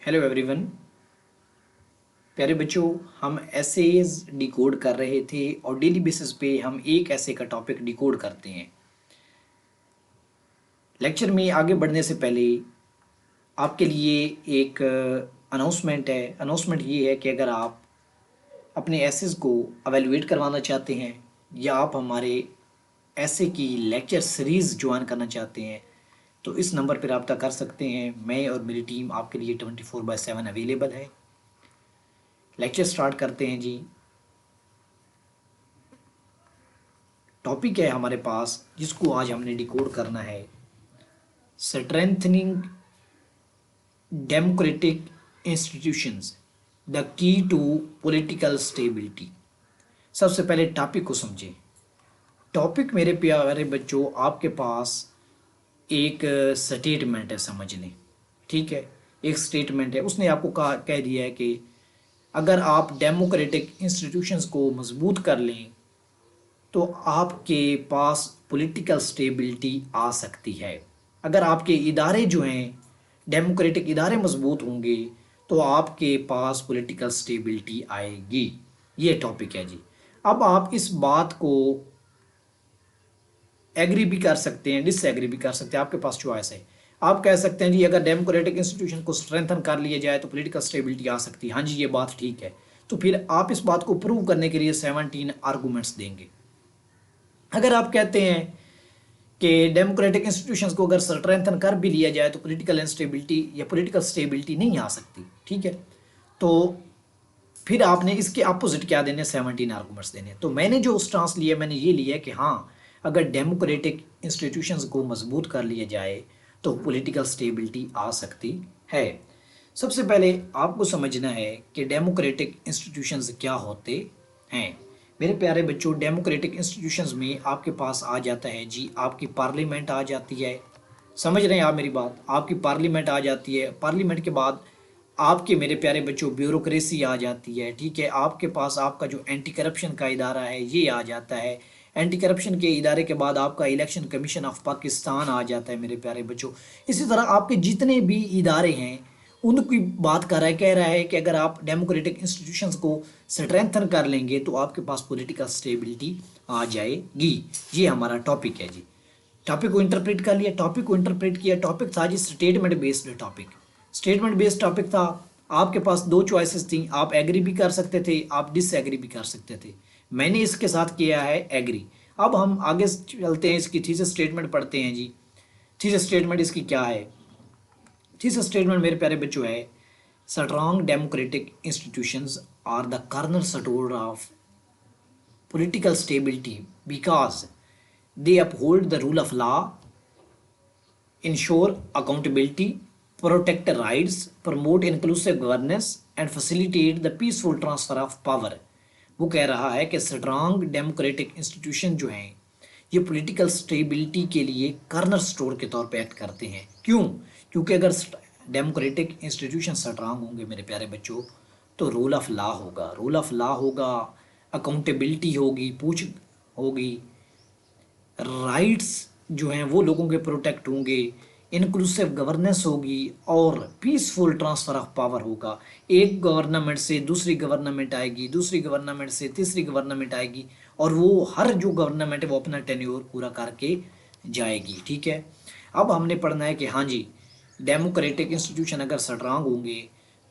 Hello everyone. प्यारे बच्चों, हम एसेज डिकोड कर रहे थे और डेली बेसिस पे हम एक ऐसे का टॉपिक डिकोड करते हैं। लेक्चर में आगे बढ़ने से पहले आपके लिए एक अनाउंसमेंट है। अनाउंसमेंट ये है कि अगर आप अपने एसेज को अवेलुएट करवाना चाहते हैं या आप हमारे ऐसे की लेक्चर सीरीज़ ज्वाइन करना चाहते हैं तो इस नंबर पर रब्ता कर सकते हैं। मैं और मेरी टीम आपके लिए 24/7 अवेलेबल है। लेक्चर स्टार्ट करते हैं जी। टॉपिक है हमारे पास जिसको आज हमने डिकोड करना है, strengthening democratic institutions, the key to political stability. सबसे पहले टॉपिक को समझें। टॉपिक मेरे प्यारे बच्चों आपके पास एक स्टेटमेंट है, समझ लें। ठीक है, एक स्टेटमेंट है। उसने आपको कह दिया है कि अगर आप डेमोक्रेटिक इंस्टीट्यूशंस को मजबूत कर लें तो आपके पास पॉलिटिकल स्टेबिलिटी आ सकती है। अगर आपके इदारे जो हैं डेमोक्रेटिक इदारे मजबूत होंगे तो आपके पास पॉलिटिकल स्टेबिलिटी आएगी। ये टॉपिक है जी। अब आप इस बात को एग्री भी कर सकते हैं, डिसएग्री भी कर सकते हैं, आपके पास चॉइस है। आप कह सकते हैं जी अगर डेमोक्रेटिक इंस्टीट्यूशन को स्ट्रेंथन कर लिया जाए तो पॉलिटिकल स्टेबिलिटी आ सकती है। हाँ जी, ये बात ठीक है। तो फिर आप इस बात को प्रूव करने के लिए 17 आर्गूमेंट्स देंगे। अगर आप कहते हैं कि डेमोक्रेटिक इंस्टीट्यूशंस को अगर स्ट्रेंथन कर भी लिया जाए तो पॉलिटिकल इंस्टेबिलिटी या पॉलिटिकल स्टेबिलिटी नहीं आ सकती, ठीक है, तो फिर आपने इसके अपोजिट क्या देने, 17 आर्गूमेंट्स देने। तो मैंने जो स्टांस लिया, मैंने ये लिया कि हाँ, अगर डेमोक्रेटिक इंस्टीट्यूशंस को मजबूत कर लिया जाए तो पॉलिटिकल स्टेबिलिटी आ सकती है। सबसे पहले आपको समझना है कि डेमोक्रेटिक इंस्टीट्यूशंस क्या होते हैं। मेरे प्यारे बच्चों, डेमोक्रेटिक इंस्टीट्यूशंस में आपके पास आ जाता है जी, आपकी पार्लियामेंट आ जाती है। समझ रहे हैं आप मेरी बात? आपकी पार्लियामेंट आ जाती है। पार्लियामेंट के बाद आपके मेरे प्यारे बच्चों ब्यूरोक्रेसी आ जाती है। ठीक है, आपके पास आपका जो एंटी करप्शन का इदारा है ये आ जाता है। एंटी करप्शन के इदारे के बाद आपका इलेक्शन कमीशन ऑफ पाकिस्तान आ जाता है मेरे प्यारे बच्चों। इसी तरह आपके जितने भी इदारे हैं उनकी बात कर रहा है, कह रहा है कि अगर आप डेमोक्रेटिक इंस्टीट्यूशंस को स्ट्रेंथन कर लेंगे तो आपके पास पॉलिटिकल स्टेबिलिटी आ जाएगी। ये हमारा टॉपिक है जी। टॉपिक को इंटरप्रेट कर लिया, टॉपिक को इंटरप्रेट किया। टॉपिक था जी statement based topic. Statement based topic था। आपके पास दो चॉइसेस थी, आप एग्री भी कर सकते थे, आप डिसएग्री भी कर सकते थे। मैंने इसके साथ किया है एग्री। अब हम आगे चलते हैं, इसकी थीसिस स्टेटमेंट पढ़ते हैं जी। थीसिस स्टेटमेंट इसकी क्या है? थीसिस स्टेटमेंट मेरे प्यारे बच्चों है, strong democratic institutions are the corner stone of political stability because they uphold the rule of law, ensure accountability, protect rights, promote inclusive governance and facilitate the peaceful transfer of power। वो कह रहा है कि strong democratic institution जो हैं ये political stability के लिए कर्नर स्टोर के तौर पे एक्ट करते हैं। क्यों? क्योंकि अगर डेमोक्रेटिक इंस्टीट्यूशन स्ट्रांग होंगे मेरे प्यारे बच्चों तो रूल ऑफ लॉ होगा, रूल ऑफ लॉ होगा, अकाउंटेबिलिटी होगी, पूछ होगी, राइट्स जो हैं वो लोगों के प्रोटेक्ट होंगे, इंक्लूसिव गवर्नेंस होगी और पीसफुल ट्रांसफ़र ऑफ पावर होगा। एक गवर्नमेंट से दूसरी गवर्नमेंट आएगी, दूसरी गवर्नमेंट से तीसरी गवर्नमेंट आएगी और वो हर जो गवर्नमेंट है वो अपना टेन्योर पूरा करके जाएगी। ठीक है, अब हमने पढ़ना है कि हाँ जी, डेमोक्रेटिक इंस्टीट्यूशन अगर स्ट्रांग होंगे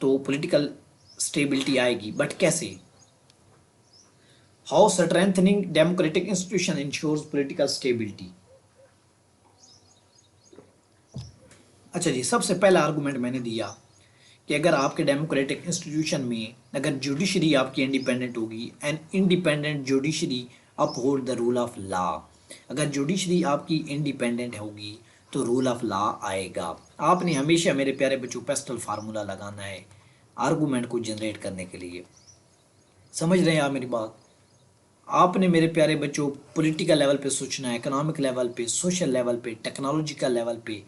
तो पॉलिटिकल स्टेबिलिटी आएगी, बट कैसे? How strengthening democratic institution ensures political stability. अच्छा जी, सबसे पहला आर्गूमेंट मैंने दिया कि अगर आपके डेमोक्रेटिक इंस्टीट्यूशन में अगर जुडिशरी आपकी इंडिपेंडेंट होगी, and independent judiciary uphold the rule of law. अगर जुडिशरी आपकी इंडिपेंडेंट होगी तो रूल ऑफ लॉ आएगा। आपने हमेशा मेरे प्यारे बच्चों पेस्टल फार्मूला लगाना है आर्गूमेंट को जनरेट करने के लिए। समझ रहे हैं आप मेरी बात? आपने मेरे प्यारे बच्चों पॉलिटिकल लेवल पे सोचना है, इकोनॉमिक लेवल पे, सोशल लेवल पे, टेक्नोलॉजिकल लेवल पे,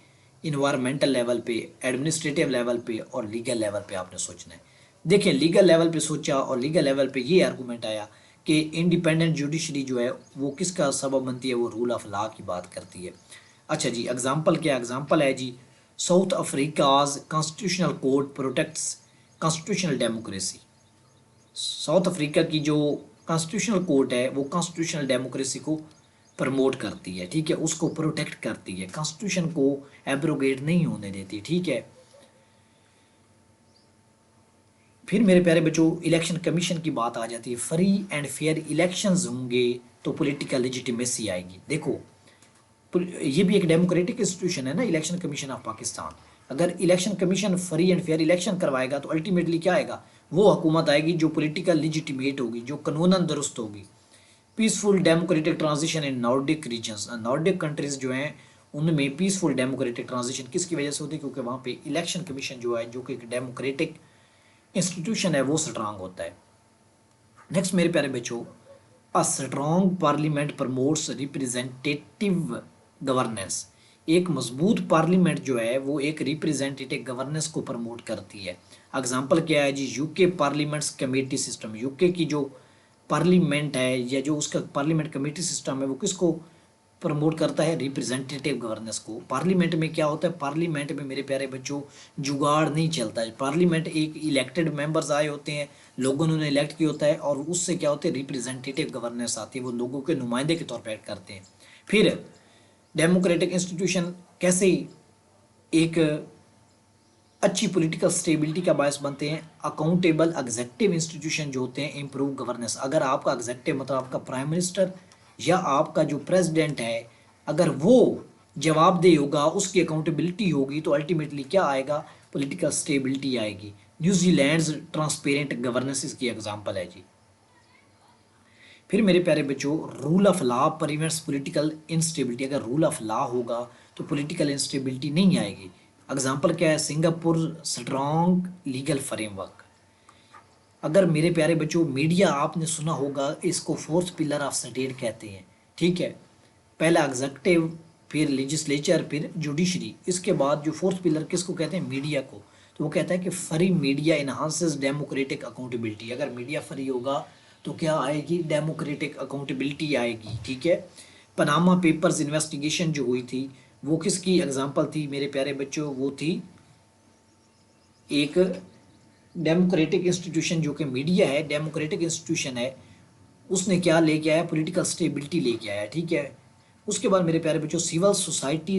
इन्वायरमेंटल लेवल पे, एडमिनिस्ट्रेटिव लेवल पे और लीगल लेवल पे आपने सोचना है। देखिए, लीगल लेवल पे सोचा और लीगल लेवल पे ये आर्गूमेंट आया कि इंडिपेंडेंट जुडिशरी जो है वो किसका सबब बनती है? वो रूल ऑफ लॉ की बात करती है। अच्छा जी, एग्जाम्पल क्या एग्जाम्पल है जी? South Africa's constitutional code protects constitutional democracy. South Africa की जो कॉन्स्टिट्यूशनल कोर्ट है वो कॉन्स्टिट्यूशनल डेमोक्रेसी को प्रमोट करती है, ठीक है, उसको प्रोटेक्ट करती है, कॉन्स्टिट्यूशन को एब्रोगेट नहीं होने देती, ठीक है। फिर मेरे प्यारे बच्चों इलेक्शन कमीशन की बात आ जाती है। फ्री एंड फेयर इलेक्शंस होंगे तो पॉलिटिकल लेजिटिमेसी आएगी। देखो ये भी एक डेमोक्रेटिक इंस्टीट्यूशन है ना, इलेक्शन कमीशन ऑफ पाकिस्तान। अगर election commission free and fair election करवाएगा तो अल्टीमेटली क्या आएगा, वो हुकूमत आएगी जो पॉलिटिकल लेजिटिमेट होगी, जो कानूनन दुरुस्त होगी। Peaceful democratic transition in Nordic regions, Nordic countries जो हैं उनमें पीसफुल डेमोक्रेटिक ट्रांजिशन किसकी वजह से होती है, क्योंकि वहाँ पे इलेक्शन कमीशन जो है, जो कि एक डेमोक्रेटिक इंस्टीट्यूशन है, वो स्ट्रांग होता है। नेक्स्ट मेरे प्यारे बच्चों, a strong parliament promotes representative governance. एक मजबूत पार्लियामेंट जो है वो एक रिप्रेजेंटेटिव गवर्नेंस को प्रमोट करती है। एग्जांपल क्या है जी, UK parliament's committee system. UK की जो पार्लियामेंट है या जो उसका पार्लियामेंट कमेटी सिस्टम है वो किसको प्रमोट करता है, रिप्रेजेंटेटिव गवर्नेंस को। पार्लियामेंट में क्या होता है, पार्लियामेंट में मेरे प्यारे बच्चों जुगाड़ नहीं चलता है। पार्लियामेंट एक इलेक्टेड मेंबर्स आए होते हैं, लोगों ने उन्हें इलेक्ट किया होता है, और उससे क्या होता है, रिप्रेजेंटेटिव गवर्नेंस आती है, वो लोगों के नुमाइंदे के तौर पर एक्ट करते हैं। फिर डेमोक्रेटिक इंस्टीट्यूशन कैसे एक अच्छी पॉलिटिकल स्टेबिलिटी का बायस बनते हैं। अकाउंटेबल एग्जेक्टिव इंस्टीट्यूशन जो होते हैं इंप्रूव गवर्नेंस। अगर आपका एग्जेक्टिव मतलब आपका प्राइम मिनिस्टर या आपका जो प्रेसिडेंट है, अगर वो जवाबदेह होगा, उसकी अकाउंटेबिलिटी होगी, तो अल्टीमेटली क्या आएगा, पॉलिटिकल स्टेबिलिटी आएगी। न्यूजीलैंड ट्रांसपेरेंट गवर्नेंस इसकी एग्जांपल है जी। फिर मेरे प्यारे बच्चों rule of law prevents political instability. अगर रूल ऑफ लॉ होगा तो पॉलिटिकल इंस्टेबिलिटी नहीं आएगी। एग्जांपल क्या है, सिंगापुर स्ट्रॉन्ग लीगल फ्रेमवर्क। अगर मेरे प्यारे बच्चों मीडिया आपने सुना होगा, इसको फोर्थ पिलर ऑफ स्टेट कहते हैं, ठीक है। पहला एग्जेक्टिव, फिर लेजिस्लेचर, फिर जुडिशरी, इसके बाद जो फोर्थ पिलर किसको कहते हैं, मीडिया को। तो वो कहता है कि free media enhances democratic accountability. अगर मीडिया फ्री होगा तो क्या आएगी, डेमोक्रेटिक अकाउंटेबिलिटी आएगी, ठीक है। पनामा पेपर्स इन्वेस्टिगेशन जो हुई थी वो किसकी एग्जांपल थी मेरे प्यारे बच्चों, वो थी एक डेमोक्रेटिक इंस्टीट्यूशन जो कि मीडिया है, डेमोक्रेटिक इंस्टीट्यूशन है, उसने क्या लेके आया, पॉलिटिकल स्टेबिलिटी लेके आया, ठीक है। उसके बाद मेरे प्यारे बच्चों सिविल सोसाइटी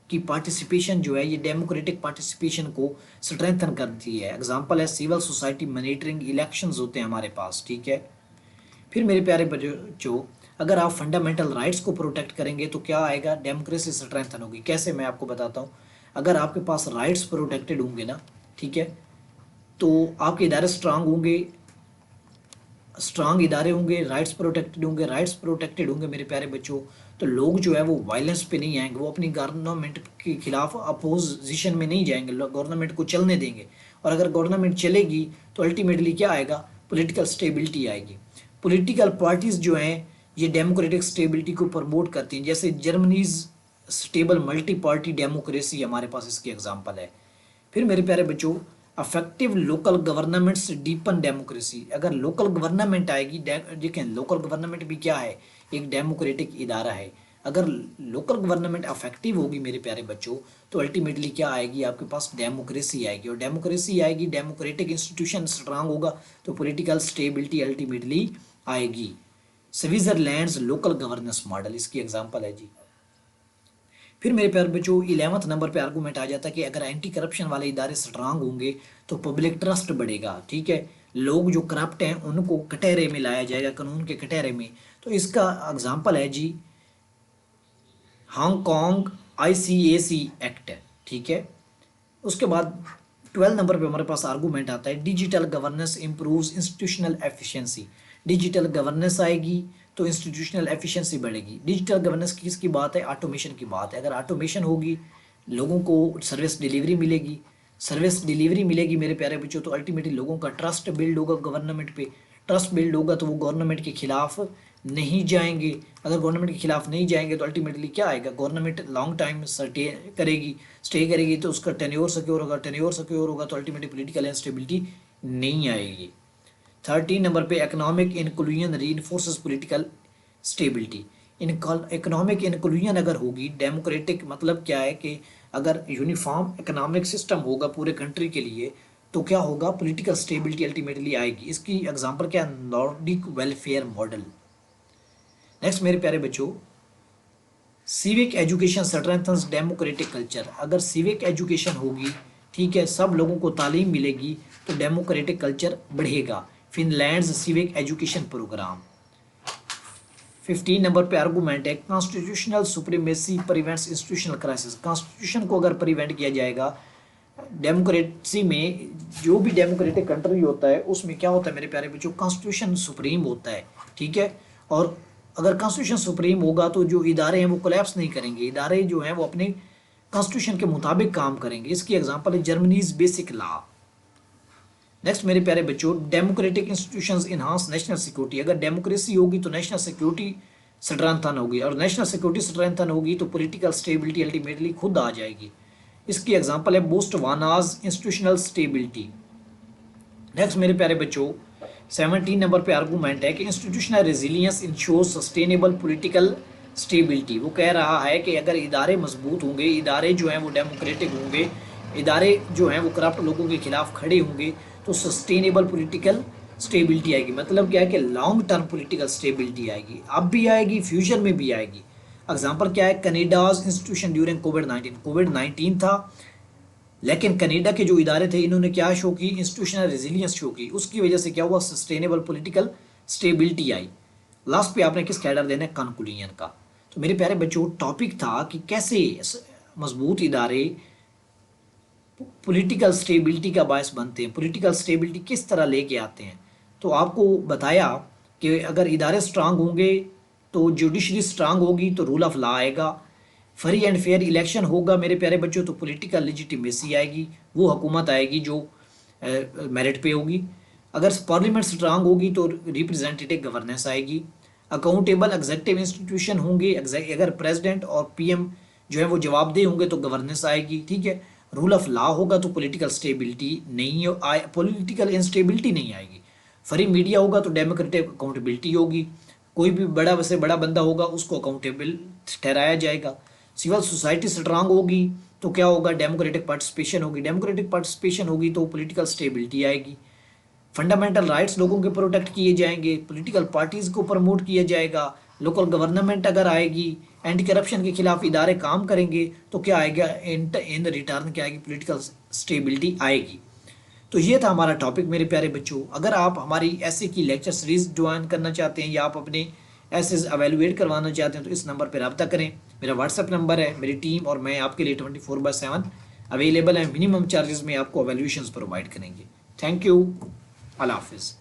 की पार्टिसिपेशन जो है ये डेमोक्रेटिक पार्टिसिपेशन को स्ट्रेंथन करती है। एग्जांपल है सिविल सोसाइटी मॉनिटरिंग इलेक्शंस होते हैं हमारे पास, ठीक है। फिर मेरे प्यारे बच्चों अगर आप फंडामेंटल राइट्स को प्रोटेक्ट करेंगे तो क्या आएगा, डेमोक्रेसी स्ट्रेंथन होगी। कैसे, मैं आपको बताता हूँ। अगर आपके पास राइट्स प्रोटेक्टेड होंगे ना, ठीक है, तो आपके इदारे स्ट्रांग होंगे, स्ट्रांग इदारे होंगे, राइट्स प्रोटेक्टेड होंगे, राइट्स प्रोटेक्टेड होंगे मेरे प्यारे बच्चों, तो लोग जो है वो वायलेंस पे नहीं आएंगे, वो अपनी गवर्नमेंट के खिलाफ अपोजिशन में नहीं जाएंगे, गवर्नमेंट को चलने देंगे। और अगर गवर्नमेंट चलेगी तो अल्टीमेटली क्या आएगा, पॉलिटिकल स्टेबिलिटी आएगी। पॉलिटिकल पार्टीज जो हैं ये डेमोक्रेटिक स्टेबिलिटी को प्रमोट करती हैं, जैसे Germany's stable multi party democracy हमारे पास इसकी एग्जांपल है। फिर मेरे प्यारे बच्चों affective local governments deepen democracy. अगर लोकल गवर्नमेंट आएगी, देखें लोकल गवर्नमेंट भी क्या है, एक डेमोक्रेटिक इदारा है। अगर लोकल गवर्नमेंट अफेक्टिव होगी मेरे प्यारे बच्चों तो अल्टीमेटली क्या आएगी, आपके पास डेमोक्रेसी आएगी, और डेमोक्रेसी आएगी, डेमोक्रेटिक इंस्टीट्यूशन स्ट्रांग होगा तो पॉलिटिकल स्टेबिलिटी अल्टीमेटली आएगी। स्विट्जरलैंड लोकल गवर्नेंस मॉडल इसकी एग्जांपल है जी। फिर मेरे प्यारे बच्चों 11वें नंबर पे आर्गूमेंट आ जाता है कि अगर एंटी करप्शन वाले इदारे स्ट्रांग होंगे तो पब्लिक ट्रस्ट बढ़ेगा, ठीक है। लोग जो करप्ट हैं उनको कटहरे में लाया जाएगा, कानून के कटहरे में। तो इसका एग्जांपल है जी हांगकांग ICAC एक्ट, ठीक है। उसके बाद 12 नंबर पे हमारे पास आर्गूमेंट आता है digital governance improves institutional efficiency. Digital governance आएगी तो इंस्टीट्यूशनल एफिशिएंसी बढ़ेगी। डिजिटल गवर्नेंस किसकी बात है, ऑटोमेशन की बात है। अगर ऑटोमेशन होगी लोगों को सर्विस डिलीवरी मिलेगी, सर्विस डिलीवरी मिलेगी मेरे प्यारे बच्चों, तो अल्टीमेटली लोगों का ट्रस्ट बिल्ड होगा गवर्नमेंट पे। ट्रस्ट बिल्ड होगा तो वो गवर्नमेंट के खिलाफ नहीं जाएंगे। अगर गवर्नमेंट के खिलाफ नहीं जाएंगे तो अल्टीमेटली क्या आएगा, गवर्नमेंट लॉन्ग टाइम स्टे करेगी तो उसका टेन्योर सिक्योर होगा, टेन्योर सिक्योर होगा तो अल्टीमेटली पॉलिटिकल इंस्टेबिलिटी नहीं आएगी। 13 नंबर पे economic inclusion reinforces political stability. Economic inclusion अगर होगी, डेमोक्रेटिक मतलब क्या है कि अगर यूनिफॉर्म इकोनॉमिक सिस्टम होगा पूरे कंट्री के लिए तो क्या होगा, पॉलिटिकल स्टेबिलिटी अल्टीमेटली आएगी। इसकी एग्जांपल क्या है, नॉर्डिक वेलफेयर मॉडल। नेक्स्ट मेरे प्यारे बच्चों, civic education strengthens democratic culture. अगर सिविक एजुकेशन होगी, ठीक है, सब लोगों को तालीम मिलेगी तो डेमोक्रेटिक कल्चर बढ़ेगा। फिनलैंड्स सिविक एजुकेशन प्रोग्राम। 15 नंबर पे आर्गूमेंट है, constitutional supremacy prevents institutional crisis. Constitution को अगर प्रिवेंट किया जाएगा, डेमोक्रेसी में जो भी डेमोक्रेटिक कंट्री होता है उसमें क्या होता है मेरे प्यारे बच्चों, कॉन्स्टिट्यूशन सुप्रीम होता है, ठीक है। और अगर कॉन्स्टिट्यूशन सुप्रीम होगा तो जो इदारे हैं वो कोलैप्स नहीं करेंगे, इदारे जो हैं वो अपने कॉन्स्टिट्यूशन के मुताबिक काम करेंगे। इसकी एग्जांपल है जर्मनीज बेसिक लॉ। नेक्स्ट मेरे प्यारे बच्चों, democratic institutions enhance national security. अगर डेमोक्रेसी होगी तो नेशनल सिक्योरिटी स्ट्रेंथन होगी, और नेशनल सिक्योरिटी स्ट्रेंथन होगी तो पॉलिटिकल स्टेबिलिटी अल्टीमेटली खुद आ जाएगी। इसकी एग्जांपल है बोस्टवानाज इंस्टीट्यूशनल स्टेबिलिटी। नेक्स्ट मेरे प्यारे बच्चों, 17 नंबर पे आर्गूमेंट है कि institutional resilience ensure sustainable political stability. वो कह रहा है कि अगर इदारे मजबूत होंगे, इदारे जो हैं वो डेमोक्रेटिक होंगे, इदारे जो हैं वो करप्ट लोगों के खिलाफ खड़े होंगे तो सस्टेनेबल पॉलिटिकल स्टेबिलिटी आएगी। मतलब क्या है कि लॉन्ग टर्म पॉलिटिकल स्टेबिलिटी आएगी, अब भी आएगी, फ्यूचर में भी आएगी। एग्जाम्पल क्या है, कनाडाज इंस्टीट्यूशन ड्यूरिंग कोविड-19 था, लेकिन कनाडा के जो इदारे थे इन्होंने क्या शो की, इंस्टीट्यूशनल रेजिलियंस शो की, उसकी वजह से क्या हुआ, सस्टेनेबल पॉलिटिकल स्टेबिलिटी आई। लास्ट पे आपने किस कैडर देना है, कंक्लूजन का। तो मेरे प्यारे बच्चों, टॉपिक था कि कैसे मजबूत इदारे पॉलिटिकल स्टेबिलिटी का बायस बनते हैं, पॉलिटिकल स्टेबिलिटी किस तरह लेके आते हैं। तो आपको बताया कि अगर इदारे स्ट्रांग होंगे तो जुडिशरी स्ट्रांग होगी तो रूल ऑफ लॉ आएगा, फ्री एंड फेयर इलेक्शन होगा मेरे प्यारे बच्चों तो पॉलिटिकल लेजिटिमेसी आएगी, वो हुकूमत आएगी जो मेरिट पे होगी। अगर पार्लियामेंट स्ट्रांग होगी तो रिप्रेजेंटेटिव गवर्नेंस आएगी, अकाउंटेबल एग्जीक्यूटिव इंस्टीट्यूशन होंगे, अगर प्रेसिडेंट और पीएम जो है वो जवाबदेह होंगे तो गवर्नेंस आएगी, ठीक है। रूल ऑफ लॉ होगा तो पॉलिटिकल स्टेबिलिटी नहीं पॉलिटिकल इंस्टेबिलिटी नहीं आएगी। फ्री मीडिया होगा तो डेमोक्रेटिक अकाउंटेबिलिटी होगी, कोई भी बड़ा से बड़ा बंदा होगा उसको अकाउंटेबल ठहराया जाएगा। सिविल सोसाइटी स्ट्रांग होगी तो क्या होगा, डेमोक्रेटिक पार्टिसिपेशन होगी, डेमोक्रेटिक पार्टिसिपेशन होगी तो पॉलिटिकल स्टेबिलिटी आएगी। फंडामेंटल राइट्स लोगों के प्रोटेक्ट किए जाएंगे, पॉलिटिकल पार्टीज़ को प्रमोट किया जाएगा, लोकल गवर्नमेंट अगर आएगी, एंटी करप्शन के खिलाफ इदारे काम करेंगे तो क्या आएगा, इन रिटर्न क्या आएगी, पॉलिटिकल स्टेबिलिटी आएगी। तो ये था हमारा टॉपिक मेरे प्यारे बच्चों। अगर आप हमारी ऐसे की लेक्चर सीरीज ज्वाइन करना चाहते हैं या आप अपने ऐसे एवेलुएट करवाना चाहते हैं तो इस नंबर पर रब्ता करें। मेरा व्हाट्सएप नंबर है, मेरी टीम और मैं आपके लिए 24/7 अवेलेबल है। मिनिमम चार्जेस में आपको एवेल्यूशंस प्रोवाइड करेंगे। थैंक यू, अल्लाह हाफिज़।